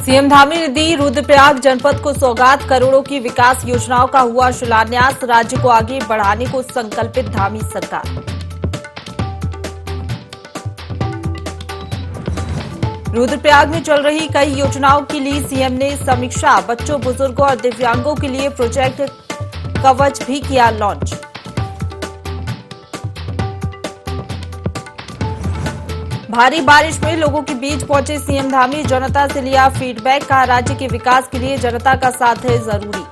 CM Dhami ने दी रुद्रप्रयाग जनपद को सौगात। करोड़ों की विकास योजनाओं का हुआ शिलान्यास। राज्य को आगे बढ़ाने को संकल्पित धामी सरकार। रुद्रप्रयाग में चल रही कई योजनाओं की ली सीएम ने समीक्षा। बच्चों, बुजुर्गों और दिव्यांगों के लिए प्रोजेक्ट कवच भी किया लॉन्च। भारी बारिश में लोगों के बीच पहुंचे सीएम धामी। जनता से लिया फीडबैक। कहा, राज्य के विकास के लिए जनता का साथ है जरूरी।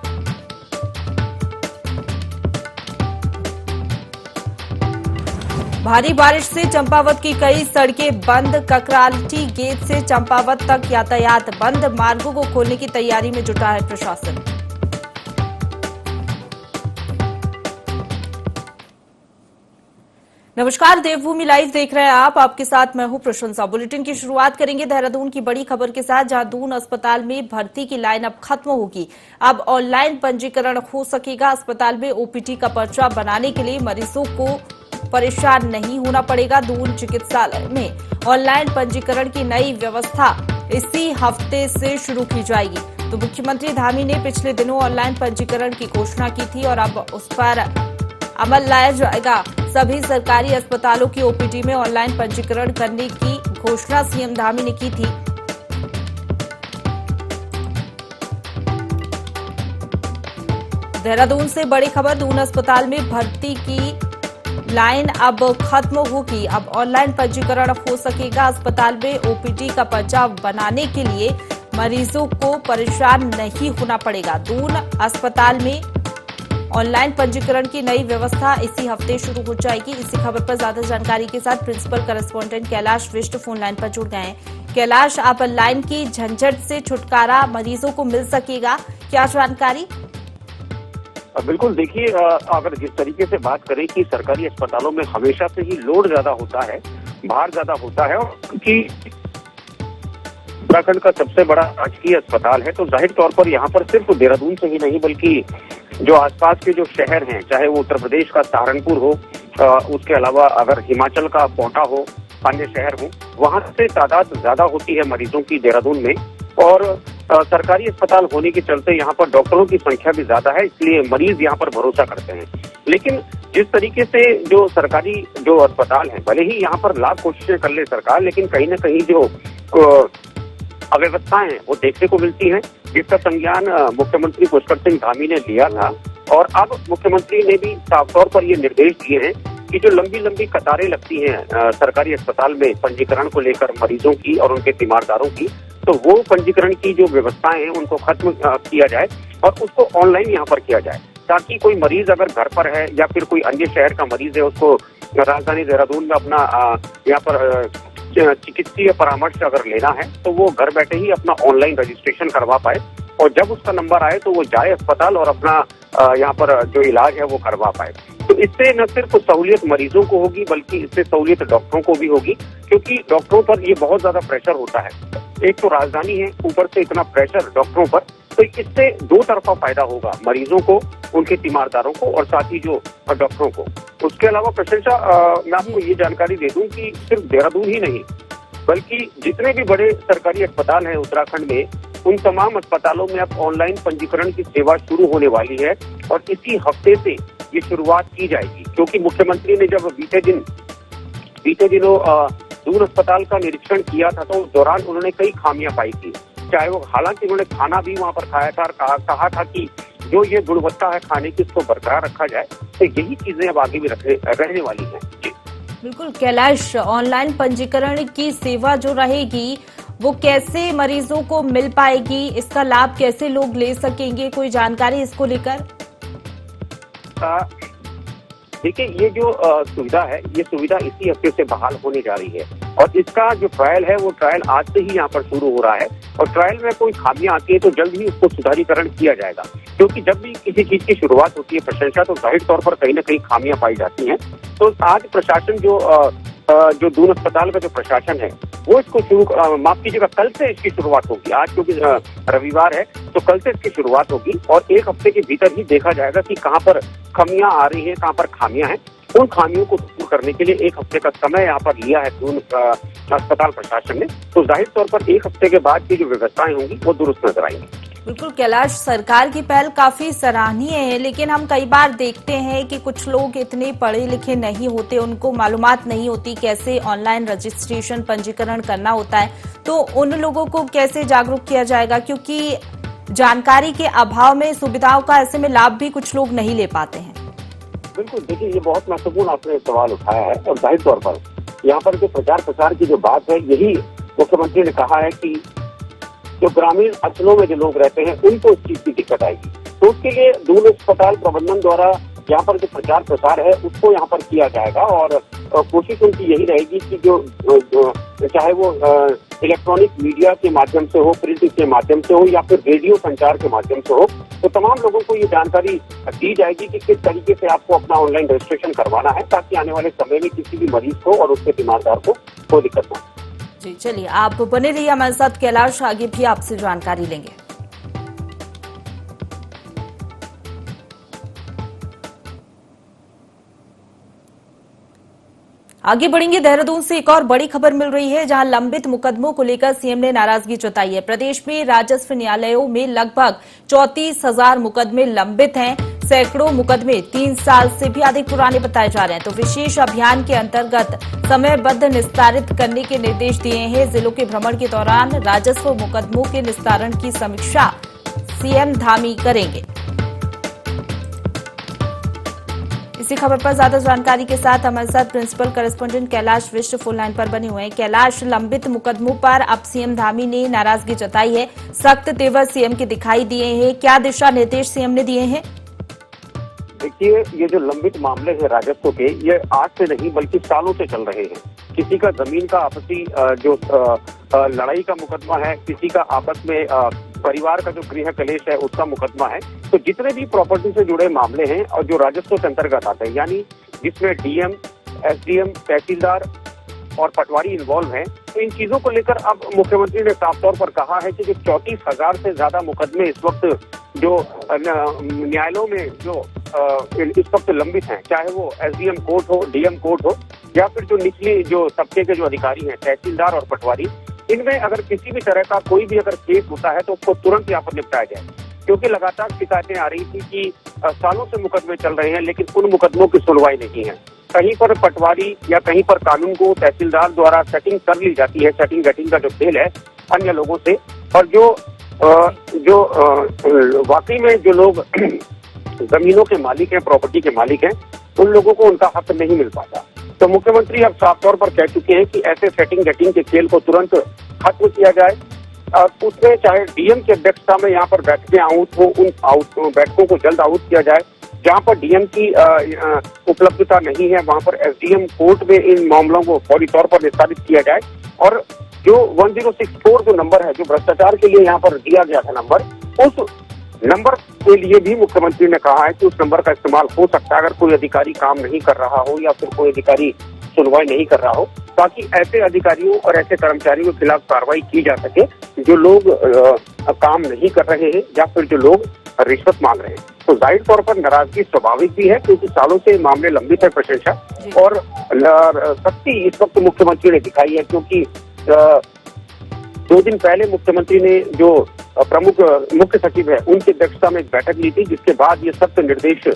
भारी बारिश से चंपावत की कई सड़कें बंद। ककराल्टी गेट से चंपावत तक यातायात बंद। मार्गों को खोलने की तैयारी में जुटा है प्रशासन। नमस्कार, देवभूमि लाइव देख रहे हैं आप। आपके साथ मैं हूं प्रशंसा। बुलेटिन की शुरुआत करेंगे देहरादून की बड़ी खबर के साथ, जहां दून अस्पताल में भर्ती की लाइन अब खत्म होगी। अब ऑनलाइन पंजीकरण हो सकेगा। अस्पताल में ओपीडी का पर्चा बनाने के लिए मरीजों को परेशान नहीं होना पड़ेगा। दून चिकित्सालय में ऑनलाइन पंजीकरण की नई व्यवस्था इसी हफ्ते से शुरू की जाएगी। तो मुख्यमंत्री धामी ने पिछले दिनों ऑनलाइन पंजीकरण की घोषणा की थी और अब उस पर अमल लाया जाएगा। सभी सरकारी अस्पतालों की ओपीडी में ऑनलाइन पंजीकरण करने की घोषणा सीएम धामी ने की थी। देहरादून से बड़ी खबर, दून अस्पताल में भर्ती की लाइन अब खत्म होगी। अब ऑनलाइन पंजीकरण हो सकेगा। अस्पताल में ओपीडी का पर्चा बनाने के लिए मरीजों को परेशान नहीं होना पड़ेगा। दून अस्पताल में ऑनलाइन पंजीकरण की नई व्यवस्था इसी हफ्ते शुरू हो जाएगी। इसी खबर पर ज्यादा जानकारी के साथ principal correspondent Kailash Bisht phone line पर जुड़ गए हैं। कैलाश, आप लाइन की झंझट से छुटकारा मरीजों को मिल सकेगा, क्या जानकारी? बिल्कुल, देखिए, अगर जिस तरीके से बात करें कि सरकारी अस्पतालों में हमेशा से ही लोड ज्यादा होता है, भार ज्यादा होता है, और क्योंकि उत्तराखंड का सबसे बड़ा राजकीय अस्पताल है, तो जाहिर तौर पर यहाँ पर सिर्फ देहरादून से ही नहीं बल्कि जो आसपास के जो शहर हैं, चाहे वो उत्तर प्रदेश का सहारनपुर हो, उसके अलावा अगर हिमाचल का कोटा हो, अन्य शहर हो, वहां से तादाद ज्यादा होती है मरीजों की देहरादून में। और सरकारी अस्पताल होने के चलते यहाँ पर डॉक्टरों की संख्या भी ज्यादा है, इसलिए मरीज यहाँ पर भरोसा करते हैं। लेकिन जिस तरीके से जो सरकारी जो अस्पताल है, भले ही यहाँ पर लाख कोशिशें कर ले सरकार, लेकिन कहीं ना कहीं जो अव्यवस्थाएं वो देखने को मिलती हैं, जिसका संज्ञान मुख्यमंत्री पुष्कर सिंह धामी ने लिया था। और अब मुख्यमंत्री ने भी साफ तौर पर ये निर्देश दिए हैं कि जो लंबी लंबी कतारें लगती हैं सरकारी अस्पताल में पंजीकरण को लेकर मरीजों की और उनके तीमारदारों की, तो वो पंजीकरण की जो व्यवस्थाएं हैं उनको खत्म किया जाए और उसको ऑनलाइन यहाँ पर किया जाए, ताकि कोई मरीज अगर घर पर है या फिर कोई अन्य शहर का मरीज है, उसको राजधानी देहरादून में अपना यहाँ पर चिकित्सीय परामर्श अगर लेना है तो वो घर बैठे ही अपना ऑनलाइन रजिस्ट्रेशन करवा पाए, और जब उसका नंबर आए तो वो जाए अस्पताल और अपना यहाँ पर जो इलाज है वो करवा पाए। तो इससे न सिर्फ सहूलियत मरीजों को होगी, बल्कि इससे सहूलियत डॉक्टरों को भी होगी, क्योंकि डॉक्टरों पर ये बहुत ज्यादा प्रेशर होता है। एक तो राजधानी है, ऊपर से इतना प्रेशर डॉक्टरों पर, तो इससे दो तरफा फायदा होगा, मरीजों को, उनके तीमारदारों को और साथ ही जो डॉक्टरों को। उसके अलावा प्रशंसा, मैं आपको ये जानकारी दे दूं कि सिर्फ देहरादून ही नहीं बल्कि जितने भी बड़े सरकारी अस्पताल हैं उत्तराखंड में, उन तमाम अस्पतालों में अब ऑनलाइन पंजीकरण की सेवा शुरू होने वाली है और इसी हफ्ते से ये शुरुआत की जाएगी। क्योंकि मुख्यमंत्री ने जब बीते दिनों दून अस्पताल का निरीक्षण किया था, तो उस दौरान उन्होंने कई खामियां पाई थी। चाहे वो, हालांकि उन्होंने खाना भी वहां पर खाया था और कहा था कि जो ये गुणवत्ता है खाने की, इसको बरकरार रखा जाए। तो यही चीजें अब आगे भी रहने वाली हैं। बिल्कुल कैलाश, ऑनलाइन पंजीकरण की सेवा जो रहेगी वो कैसे मरीजों को मिल पाएगी, इसका लाभ कैसे लोग ले सकेंगे, कोई जानकारी इसको लेकर? देखिए, ये जो सुविधा है, ये सुविधा इसी हफ्ते से बहाल होने जा रही है और इसका जो ट्रायल है वो ट्रायल आज से ही यहाँ पर शुरू हो रहा है। और ट्रायल में कोई खामियां आती है तो जल्द ही उसको सुधारीकरण किया जाएगा, क्योंकि जब भी किसी चीज की शुरुआत होती है प्रशंसा, तो जाहिर तौर पर कहीं ना कहीं खामियां पाई जाती हैं। तो आज प्रशासन जो दून अस्पताल का जो प्रशासन है वो इसको शुरू, माफ कीजिएगा, कल से इसकी शुरुआत होगी। आज क्योंकि रविवार है तो कल से इसकी शुरुआत होगी और एक हफ्ते के भीतर ही देखा जाएगा कि कहाँ पर कमियां आ रही हैं, कहाँ पर खामियां हैं। उन खामियों को दूर करने के लिए 1 हफ्ते का समय यहाँ पर लिया है दून अस्पताल प्रशासन ने। तो जाहिर तौर पर 1 हफ्ते के बाद की जो व्यवस्थाएं होंगी वो दुरुस्त नजर आएंगी। बिल्कुल कैलाश, सरकार की पहल काफी सराहनीय है, लेकिन हम कई बार देखते हैं कि कुछ लोग इतने पढ़े लिखे नहीं होते, उनको मालूमात नहीं होती कैसे ऑनलाइन रजिस्ट्रेशन पंजीकरण करना होता है। तो उन लोगों को कैसे जागरूक किया जाएगा, क्योंकि जानकारी के अभाव में सुविधाओं का ऐसे में लाभ भी कुछ लोग नहीं ले पाते हैं। बिल्कुल, देखिए ये बहुत महत्वपूर्ण आपने सवाल उठाया है और जाहिर तौर पर यहाँ पर जो प्रचार प्रसार की जो बात है, यही मुख्यमंत्री ने कहा है कि जो ग्रामीण अंचलों में जो लोग रहते हैं उनको इस चीज की दिक्कत आएगी। तो उसके लिए दून अस्पताल प्रबंधन द्वारा यहाँ पर जो प्रचार प्रसार है उसको यहाँ पर किया जाएगा और कोशिश उनकी यही रहेगी कि जो चाहे वो इलेक्ट्रॉनिक मीडिया के माध्यम से हो, प्रिंट के माध्यम से हो या फिर रेडियो संचार के माध्यम से हो, तो तमाम लोगों को ये जानकारी दी जाएगी कि किस तरीके से आपको अपना ऑनलाइन रजिस्ट्रेशन करवाना है, ताकि आने वाले समय में किसी भी मरीज को और उसके तीमारदार को कोई दिक्कत ना हो। जी चलिए, आप बने रहिए हमारे साथ कैलाश, आगे भी आपसे जानकारी लेंगे। आगे बढ़ेंगे, देहरादून से एक और बड़ी खबर मिल रही है, जहां लंबित मुकदमों को लेकर सीएम ने नाराजगी जताई है। प्रदेश में राजस्व न्यायालयों में लगभग 34,000 मुकदमे लंबित हैं। सैकड़ों मुकदमे 3 साल से भी अधिक पुराने बताए जा रहे हैं। तो विशेष अभियान के अंतर्गत समयबद्ध निस्तारित करने के निर्देश दिए हैं। जिलों के भ्रमण के दौरान राजस्व मुकदमों के निस्तारण की समीक्षा सीएम धामी करेंगे। इसी खबर पर ज्यादा जानकारी के साथ हमारे साथ प्रिंसिपल करेस्पॉन्डेंट कैलाश विश्व फोन लाइन पर बने हुए हैं। कैलाश, लंबित मुकदमों पर अब सीएम धामी ने नाराजगी जताई है, सख्त तेवर सीएम के दिखाई दिए हैं, क्या दिशा निर्देश सीएम ने दिए हैं? देखिए, ये जो लंबित मामले हैं राजस्व के, ये आज से नहीं बल्कि सालों से चल रहे हैं। किसी का जमीन का आपसी जो लड़ाई का मुकदमा है, किसी का आपस में परिवार का जो गृह कलेश है उसका मुकदमा है। तो जितने भी प्रॉपर्टी से जुड़े मामले हैं और जो राजस्व के अंतर्गत आते हैं, यानी जिसमें डीएम, एसडीएम, तहसीलदार और पटवारी इन्वॉल्व हैं, तो इन चीजों को लेकर अब मुख्यमंत्री ने साफ तौर पर कहा है कि जो 34,000 से ज्यादा मुकदमे इस वक्त जो न्यायालयों में जो इस वक्त लंबित हैं, चाहे वो एसडीएम कोर्ट हो, डीएम कोर्ट हो या फिर जो निचली जो तबके के जो अधिकारी हैं, तहसीलदार और पटवारी, इनमें अगर किसी भी तरह का कोई भी अगर केस होता है तो उसको तुरंत यहाँ पर निपटाया जाए। क्योंकि लगातार शिकायतें आ रही थी कि सालों से मुकदमे चल रहे हैं लेकिन उन मुकदमों की सुनवाई नहीं है। कहीं पर पटवारी या कहीं पर कानून को तहसीलदार द्वारा सेटिंग कर ली जाती है, सेटिंग गटिंग का जो खेल है अन्य लोगों से, और जो वाकई में जो लोग जमीनों के मालिक हैं, प्रॉपर्टी के मालिक हैं, उन लोगों को उनका हक नहीं मिल पाता। तो मुख्यमंत्री अब साफ तौर पर कह चुके हैं कि ऐसे सेटिंग गटिंग के खेल को तुरंत खत्म किया जाए। उसमें चाहे डीएम की अध्यक्षता में यहाँ पर बैठकें आउट हो, उन बैठकों को जल्द आउट किया जाए। जहाँ पर डीएम की उपलब्धता नहीं है वहाँ पर एसडीएम कोर्ट में इन मामलों को फौरी तौर पर निस्तारित किया जाए। और जो 1064 जो नंबर है, जो भ्रष्टाचार के लिए यहाँ पर दिया गया था नंबर, उस नंबर के लिए भी मुख्यमंत्री ने कहा है कि उस नंबर का इस्तेमाल हो सकता है अगर कोई अधिकारी काम नहीं कर रहा हो या फिर कोई अधिकारी सुनवाई नहीं कर रहा हो, ताकि ऐसे अधिकारियों और ऐसे कर्मचारियों के खिलाफ कार्रवाई की जा सके जो लोग काम नहीं कर रहे हैं या फिर जो लोग रिश्वत मांग रहे हैं। तो जाहिर तौर पर नाराजगी स्वाभाविक भी है क्योंकि सालों से मामले लंबित है प्रशंसा, और सख्ती इस वक्त मुख्यमंत्री ने दिखाई है। क्योंकि 2 दिन पहले मुख्यमंत्री ने जो प्रमुख मुख्य सचिव है उनकी अध्यक्षता में एक बैठक ली थी, जिसके बाद ये सख्त निर्देश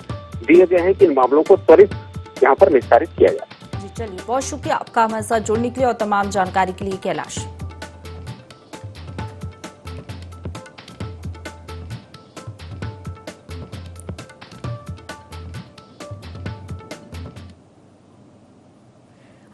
दिए गए हैं कि इन मामलों को त्वरित यहाँ पर निस्तारित किया जाए। जी चलिए, बहुत शुक्रिया आपका हमारे साथ जुड़ने के लिए और तमाम जानकारी के लिए कैलाश।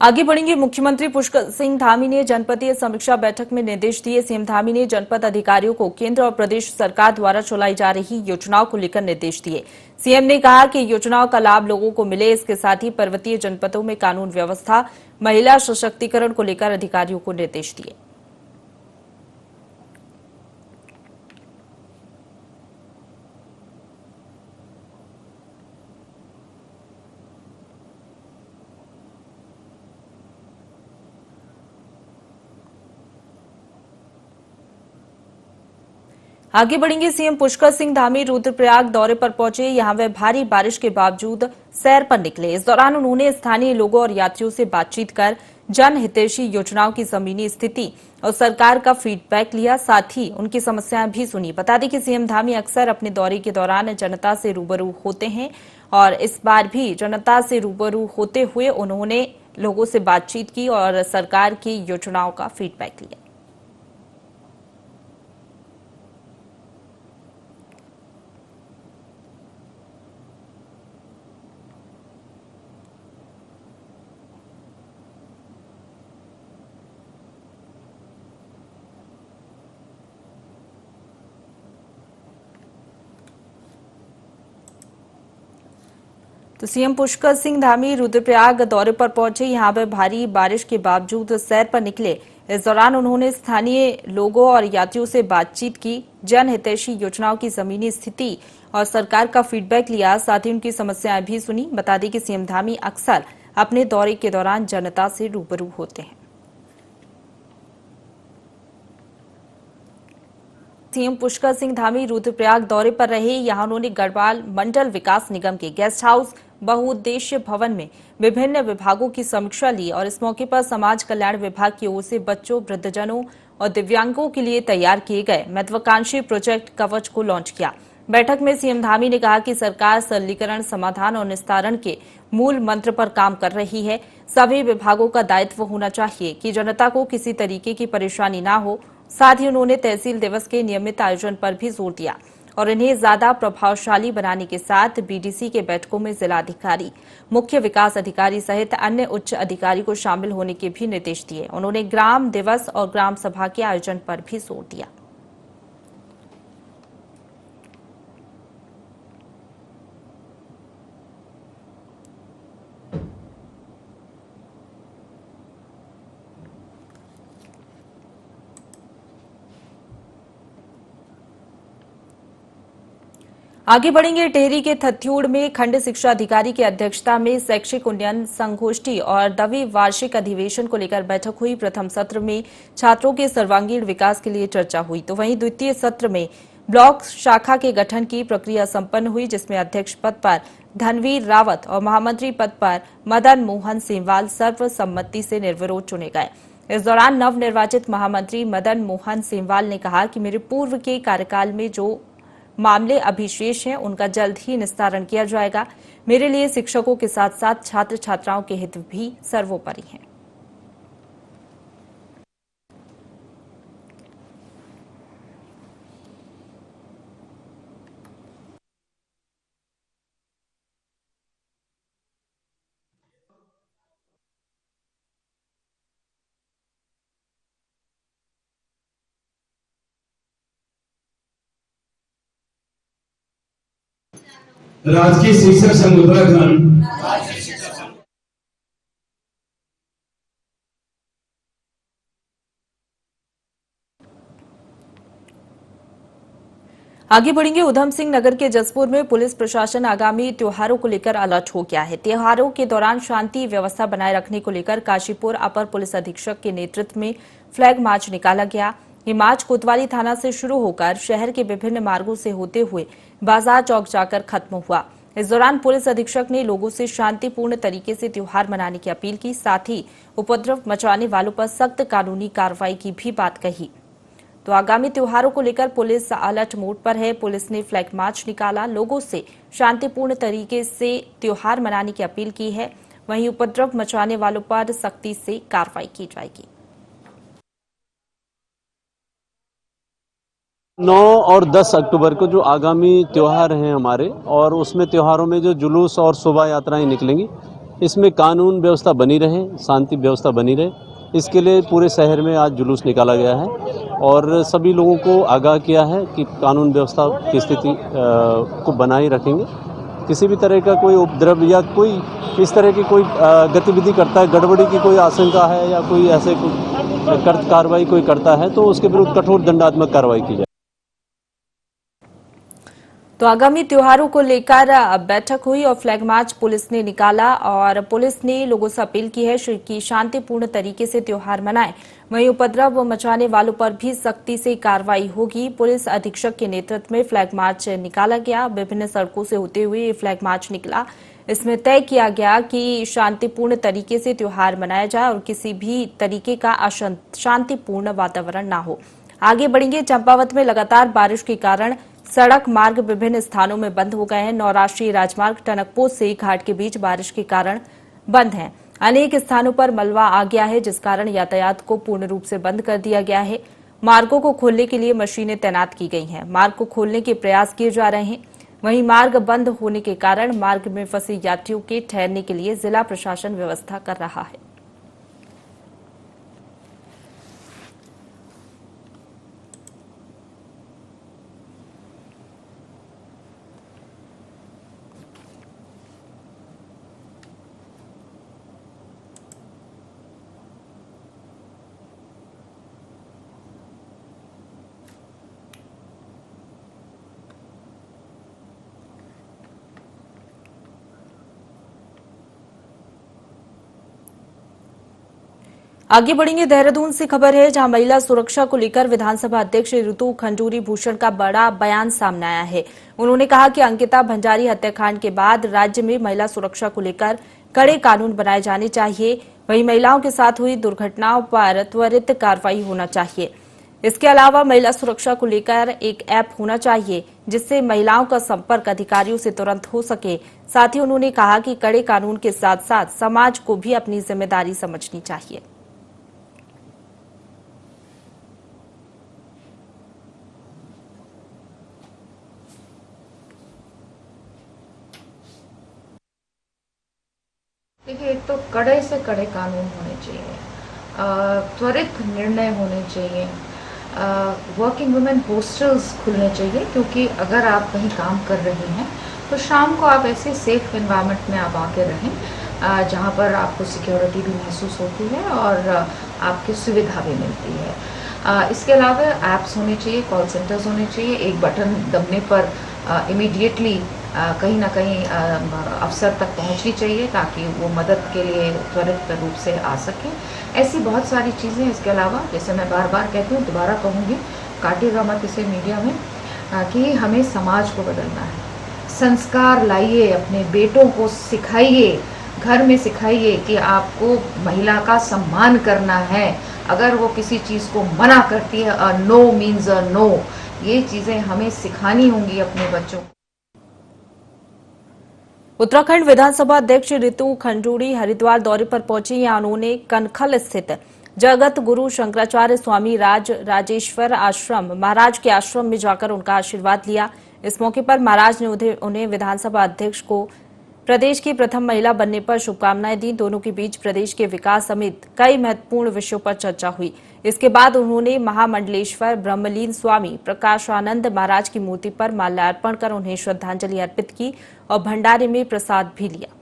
आगे बढ़ेंगे, मुख्यमंत्री पुष्कर सिंह धामी ने जनपदीय समीक्षा बैठक में निर्देश दिए। सीएम धामी ने जनपद अधिकारियों को केंद्र और प्रदेश सरकार द्वारा चलाई जा रही योजनाओं को लेकर निर्देश दिए। सीएम ने कहा कि योजनाओं का लाभ लोगों को मिले, इसके साथ ही पर्वतीय जनपदों में कानून व्यवस्था, महिला सशक्तिकरण को लेकर अधिकारियों को निर्देश दिए। आगे बढ़ेंगे। सीएम पुष्कर सिंह धामी रुद्रप्रयाग दौरे पर पहुंचे। यहां वे भारी बारिश के बावजूद सैर पर निकले। इस दौरान उन्होंने स्थानीय लोगों और यात्रियों से बातचीत कर जन हितैषी योजनाओं की जमीनी स्थिति और सरकार का फीडबैक लिया, साथ ही उनकी समस्याएं भी सुनी। बता दें कि सीएम धामी अक्सर अपने दौरे के दौरान जनता से रूबरू होते हैं और इस बार भी जनता से रूबरू होते हुए उन्होंने लोगों से बातचीत की और सरकार की योजनाओं का फीडबैक लिया। तो सीएम पुष्कर सिंह धामी रुद्रप्रयाग दौरे पर पहुंचे। यहां वे भारी बारिश के बावजूद सैर पर निकले। इस दौरान उन्होंने स्थानीय लोगों और यात्रियों से बातचीत की, जन हितैषी योजनाओं की जमीनी स्थिति और सरकार का फीडबैक लिया, साथ ही उनकी समस्याएं भी सुनी। बता दें कि सीएम धामी अक्सर अपने दौरे के दौरान जनता से रूबरू होते हैं। सीएम पुष्कर सिंह धामी रुद्रप्रयाग दौरे पर रहे। यहां उन्होंने गढ़वाल मंडल विकास निगम के गेस्ट हाउस बहुउद्देश्य भवन में विभिन्न विभागों की समीक्षा ली और इस मौके पर समाज कल्याण विभाग की ओर से बच्चों, वृद्धजनों और दिव्यांगों के लिए तैयार किए गए महत्वाकांक्षी प्रोजेक्ट कवच को लॉन्च किया। बैठक में सीएम धामी ने कहा कि सरकार सरलीकरण, समाधान और निस्तारण के मूल मंत्र पर काम कर रही है। सभी विभागों का दायित्व होना चाहिए कि जनता को किसी तरीके की परेशानी न हो। साथ ही उन्होंने तहसील दिवस के नियमित आयोजन पर भी जोर दिया और इन्हें ज्यादा प्रभावशाली बनाने के साथ बीडीसी के बैठकों में जिलाधिकारी, मुख्य विकास अधिकारी सहित अन्य उच्च अधिकारी को शामिल होने के भी निर्देश दिए। उन्होंने ग्राम दिवस और ग्राम सभा के आयोजन पर भी जोर दिया। आगे बढ़ेंगे। टेहरी के थत्यूड़ में खंड शिक्षा अधिकारी की अध्यक्षता में शैक्षिक उन्नयन संगोष्ठी और द्वि वार्षिक अधिवेशन को लेकर बैठक हुई। प्रथम सत्र में छात्रों के सर्वांगीण विकास के लिए चर्चा हुई, तो वहीं द्वितीय सत्र में ब्लॉक शाखा के गठन की प्रक्रिया संपन्न हुई, जिसमें अध्यक्ष पद पर धनवीर रावत और महामंत्री पद पर मदन मोहन सेमवाल सर्वसम्मति से निर्विरोध चुने गए। इस दौरान नवनिर्वाचित महामंत्री मदन मोहन सेमवाल ने कहा कि मेरे पूर्व के कार्यकाल में जो मामले अभी शेष हैं उनका जल्द ही निस्तारण किया जाएगा। मेरे लिए शिक्षकों के साथ साथ छात्र छात्राओं के हित भी सर्वोपरि हैं। राजकीय शिक्षक संघ उत्तराखंड आगे बढ़ेंगे। उधम सिंह नगर के जसपुर में पुलिस प्रशासन आगामी त्योहारों को लेकर अलर्ट हो गया है। त्योहारों के दौरान शांति व्यवस्था बनाए रखने को लेकर काशीपुर अपर पुलिस अधीक्षक के नेतृत्व में फ्लैग मार्च निकाला गया। ये मार्च कोतवाली थाना से शुरू होकर शहर के विभिन्न मार्गों से होते हुए बाजार चौक जाकर खत्म हुआ। इस दौरान पुलिस अधीक्षक ने लोगों से शांतिपूर्ण तरीके से त्योहार मनाने की अपील की, साथ ही उपद्रव मचाने वालों पर सख्त कानूनी कार्रवाई की भी बात कही। तो आगामी त्योहारों को लेकर पुलिस अलर्ट मोड पर है। पुलिस ने फ्लैग मार्च निकाला, लोगों से शांतिपूर्ण तरीके से त्योहार मनाने की अपील की है। वहीं उपद्रव मचाने वालों पर सख्ती से कार्रवाई की जाएगी। 9 और 10 अक्टूबर को जो आगामी त्यौहार हैं हमारे, और उसमें त्योहारों में जो जुलूस और शोभा यात्राएं निकलेंगी, इसमें कानून व्यवस्था बनी रहे, शांति व्यवस्था बनी रहे, इसके लिए पूरे शहर में आज जुलूस निकाला गया है और सभी लोगों को आगाह किया है कि कानून व्यवस्था की स्थिति को बनाए रखेंगे। किसी भी तरह का कोई उपद्रव या कोई इस तरह की कोई गतिविधि करता है, गड़बड़ी की कोई आशंका है या कोई ऐसे कार्रवाई कोई करता है, तो उसके विरुद्ध कठोर दंडात्मक कार्रवाई की जाए। तो आगामी त्योहारों को लेकर बैठक हुई और फ्लैग मार्च पुलिस ने निकाला और पुलिस ने लोगों से अपील की है कि शांतिपूर्ण तरीके से त्योहार मनाएं। वहीं उपद्रव मचाने वालों पर भी सख्ती से कार्रवाई होगी। पुलिस अधीक्षक के नेतृत्व में फ्लैग मार्च निकाला गया। विभिन्न सड़कों से होते हुए ये फ्लैग मार्च निकला। इसमें तय किया गया कि शांतिपूर्ण तरीके से त्योहार मनाया जाए और किसी भी तरीके का अशांतिपूर्ण वातावरण न हो। आगे बढ़ेंगे। चंपावत में लगातार बारिश के कारण सड़क मार्ग विभिन्न स्थानों में बंद हो गए हैं। 9 राष्ट्रीय राजमार्ग टनकपुर से घाट के बीच बारिश के कारण बंद हैं। अनेक स्थानों पर मलबा आ गया है, जिस कारण यातायात को पूर्ण रूप से बंद कर दिया गया है। मार्गों को खोलने के लिए मशीनें तैनात की गई हैं। मार्ग को खोलने के प्रयास किए जा रहे हैं। वहीं मार्ग बंद होने के कारण मार्ग में फंसे यात्रियों के ठहरने के लिए जिला प्रशासन व्यवस्था कर रहा है। आगे बढ़ेंगे। देहरादून से खबर है, जहां महिला सुरक्षा को लेकर विधानसभा अध्यक्ष ऋतु खंडूरी भूषण का बड़ा बयान सामने आया है। उन्होंने कहा कि अंकिता भंडारी हत्याकांड के बाद राज्य में महिला सुरक्षा को लेकर कड़े कानून बनाए जाने चाहिए। वहीं महिलाओं के साथ हुई दुर्घटनाओं पर त्वरित कार्रवाई होना चाहिए। इसके अलावा महिला सुरक्षा को लेकर एक ऐप होना चाहिए, जिससे महिलाओं का संपर्क अधिकारियों से तुरंत हो सके। साथ ही उन्होंने कहा कि कड़े कानून के साथ साथ समाज को भी अपनी जिम्मेदारी समझनी चाहिए। देखिए, एक तो कड़े से कड़े कानून होने चाहिए, त्वरित निर्णय होने चाहिए, वर्किंग वुमेन हॉस्टल्स खुलने चाहिए, क्योंकि अगर आप कहीं काम कर रही हैं तो शाम को आप ऐसे सेफ एनवायरनमेंट में आप आके रहें जहाँ पर आपको सिक्योरिटी भी महसूस होती है और आपकी सुविधा भी मिलती है। इसके अलावा ऐप्स होने चाहिए, कॉल सेंटर्स होने चाहिए। एक बटन दबने पर इमीडिएटली कहीं ना कहीं अफसर तक पहुंचनी चाहिए, ताकि वो मदद के लिए त्वरित रूप से आ सके। ऐसी बहुत सारी चीज़ें। इसके अलावा जैसे मैं बार बार कहती हूँ, दोबारा कहूँगी, काटिएगा मत इसे मीडिया में, कि हमें समाज को बदलना है। संस्कार लाइए, अपने बेटों को सिखाइए, घर में सिखाइए कि आपको महिला का सम्मान करना है। अगर वो किसी चीज़ को मना करती है, नो मीन्स नो, ये चीज़ें हमें सिखानी होंगी अपने बच्चों को। उत्तराखंड विधानसभा अध्यक्ष ऋतु खंडूरी हरिद्वार दौरे पर पहुंची। यहां उन्होंने कनखल स्थित जगत गुरु शंकराचार्य स्वामी राजेश्वर आश्रम महाराज के आश्रम में जाकर उनका आशीर्वाद लिया। इस मौके पर महाराज ने उन्हें विधानसभा अध्यक्ष को प्रदेश की प्रथम महिला बनने पर शुभकामनाएं दी। दोनों के बीच प्रदेश के विकास समेत कई महत्वपूर्ण विषयों पर चर्चा हुई। इसके बाद उन्होंने महामंडलेश्वर ब्रह्मलीन स्वामी प्रकाशानंद महाराज की मूर्ति पर माल्यार्पण कर उन्हें श्रद्धांजलि अर्पित की और भंडारे में प्रसाद भी लिया।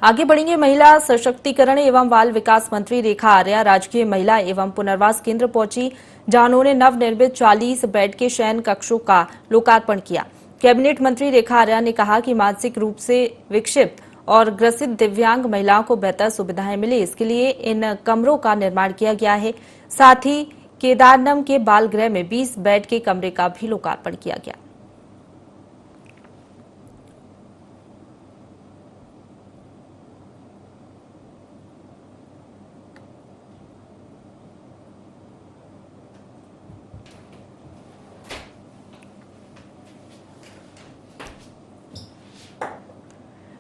आगे बढ़ेंगे। महिला सशक्तिकरण एवं बाल विकास मंत्री रेखा आर्या राजकीय महिला एवं पुनर्वास केंद्र पहुंची, जहां उन्होंने नवनिर्मित 40 बेड के शयन कक्षों का लोकार्पण किया। कैबिनेट मंत्री रेखा आर्या ने कहा कि मानसिक रूप से विक्षिप्त और ग्रसित दिव्यांग महिलाओं को बेहतर सुविधाएं मिले, इसके लिए इन कमरों का निर्माण किया गया है। साथ ही केदारनम के बाल गृह में 20 बेड के कमरे का भी लोकार्पण किया गया।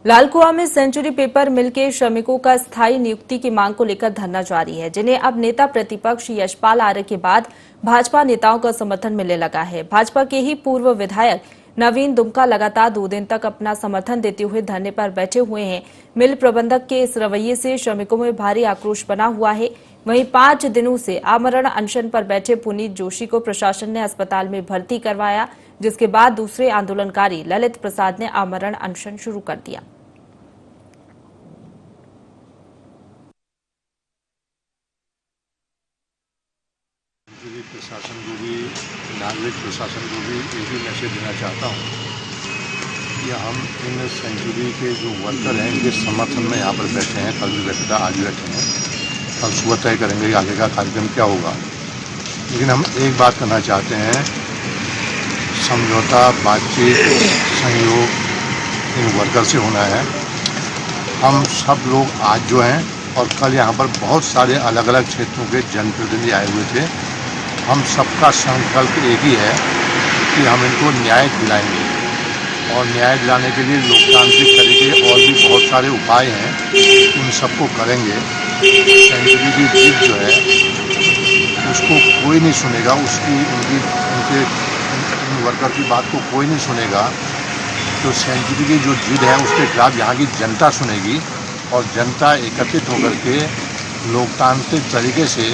लालकुआं में सेंचुरी पेपर मिल के श्रमिकों का स्थायी नियुक्ति की मांग को लेकर धरना जारी है, जिन्हें अब नेता प्रतिपक्ष यशपाल आर्य के बाद भाजपा नेताओं का समर्थन मिलने लगा है। भाजपा के ही पूर्व विधायक नवीन दुमका लगातार 2 दिन तक अपना समर्थन देते हुए धरने पर बैठे हुए हैं। मिल प्रबंधक के इस रवैये से श्रमिकों में भारी आक्रोश बना हुआ है। वहीं 5 दिनों से आमरण अनशन पर बैठे पुनीत जोशी को प्रशासन ने अस्पताल में भर्ती करवाया, जिसके बाद दूसरे आंदोलनकारी ललित प्रसाद ने आमरण अनशन शुरू कर दिया। सेंचुरी प्रशासन को भी, नागरिक प्रशासन को भी एक ही मैसेज देना चाहता हूँ कि हम इन सेंचुरी के जो वर्कर हैं इनके समर्थन में यहाँ पर बैठे हैं। कल भी बैठे था, आज भी बैठे हैं। कल सुबह तय करेंगे कि आगे का कार्यक्रम क्या होगा। लेकिन हम एक बात करना चाहते हैं, समझौता, बातचीत, सहयोग इन वर्कर से होना है। हम सब लोग आज जो हैं और कल यहाँ पर बहुत सारे अलग अलग क्षेत्रों के जनप्रतिनिधि आए हुए थे। हम सबका संकल्प एक ही है कि हम इनको न्याय दिलाएंगे और न्याय दिलाने के लिए लोकतांत्रिक तरीके और भी बहुत सारे उपाय हैं, उन सबको करेंगे। सेंचुरी की जीत जो है उसको कोई नहीं सुनेगा, उनके वर्कर की बात को कोई नहीं सुनेगा। तो सेंचुरी की जो जीत है उसके खिलाफ यहाँ की जनता सुनेगी और जनता एकत्रित होकर के लोकतांत्रिक तरीके से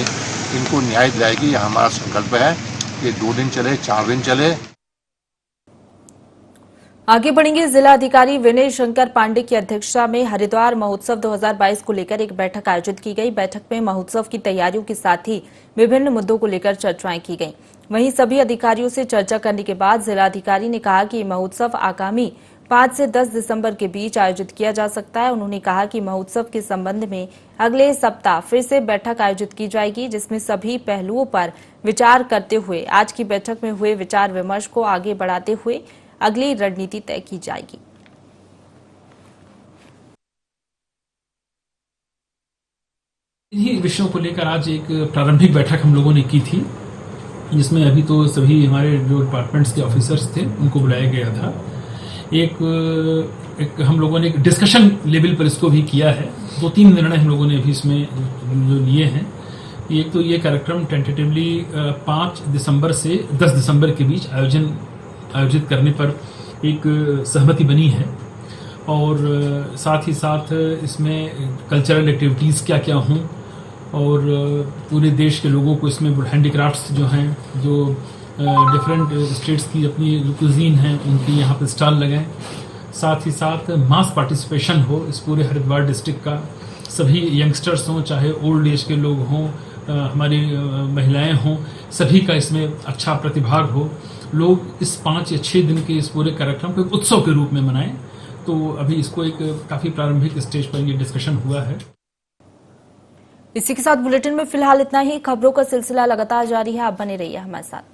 इनको न्याय दिलाएगी। यह हमारा संकल्प है। ये 2 दिन चले, 4 दिन चले। आगे बढ़ेंगे। जिला अधिकारी विनय शंकर पांडे की अध्यक्षता में हरिद्वार महोत्सव 2022 को लेकर एक बैठक आयोजित की गई। बैठक में महोत्सव की तैयारियों के साथ ही विभिन्न मुद्दों को लेकर चर्चाएं की गईं। वहीं सभी अधिकारियों से चर्चा करने के बाद जिलाधिकारी ने कहा कि महोत्सव आगामी 5 से 10 दिसंबर के बीच आयोजित किया जा सकता है। उन्होंने कहा कि महोत्सव के संबंध में अगले सप्ताह फिर से बैठक आयोजित की जाएगी, जिसमें सभी पहलुओं पर विचार करते हुए आज की बैठक में हुए विचार विमर्श को आगे बढ़ाते हुए अगली रणनीति तय की जाएगी। इन्हीं विषयों को लेकर आज एक प्रारंभिक बैठक हम लोगों ने की थी, जिसमें अभी तो सभी हमारे जो डिपार्टमेंट्स के ऑफिसर्स थे उनको बुलाया गया था। एक हम लोगों ने एक डिस्कशन लेवल पर इसको भी किया है। 2-3 निर्णय हम लोगों ने अभी इसमें जो लिए हैं। एक तो ये कार्यक्रम टेंटेटिवली 5 दिसंबर से 10 दिसंबर के बीच आयोजित करने पर एक सहमति बनी है और साथ ही साथ इसमें कल्चरल एक्टिविटीज़ क्या क्या हों और पूरे देश के लोगों को इसमें हैंडीक्राफ्ट्स जो हैं, जो डिफरेंट स्टेट्स की अपनी जो कुजीन हैं उनकी यहाँ पर स्टॉल लगाएं। साथ ही साथ मास पार्टिसिपेशन हो इस पूरे हरिद्वार डिस्ट्रिक्ट का। सभी यंगस्टर्स हों, चाहे ओल्ड एज के लोग हों, हमारी महिलाएं हों, सभी का इसमें अच्छा प्रतिभाग हो। लोग इस 5 या 6 दिन के इस पूरे कार्यक्रम को एक उत्सव के रूप में मनाएं। तो अभी इसको एक काफ़ी प्रारंभिक स्टेज पर ये डिस्कशन हुआ है। इसी के साथ बुलेटिन में फिलहाल इतना ही। खबरों का सिलसिला लगातार जारी है, आप बने रहिए हमारे साथ।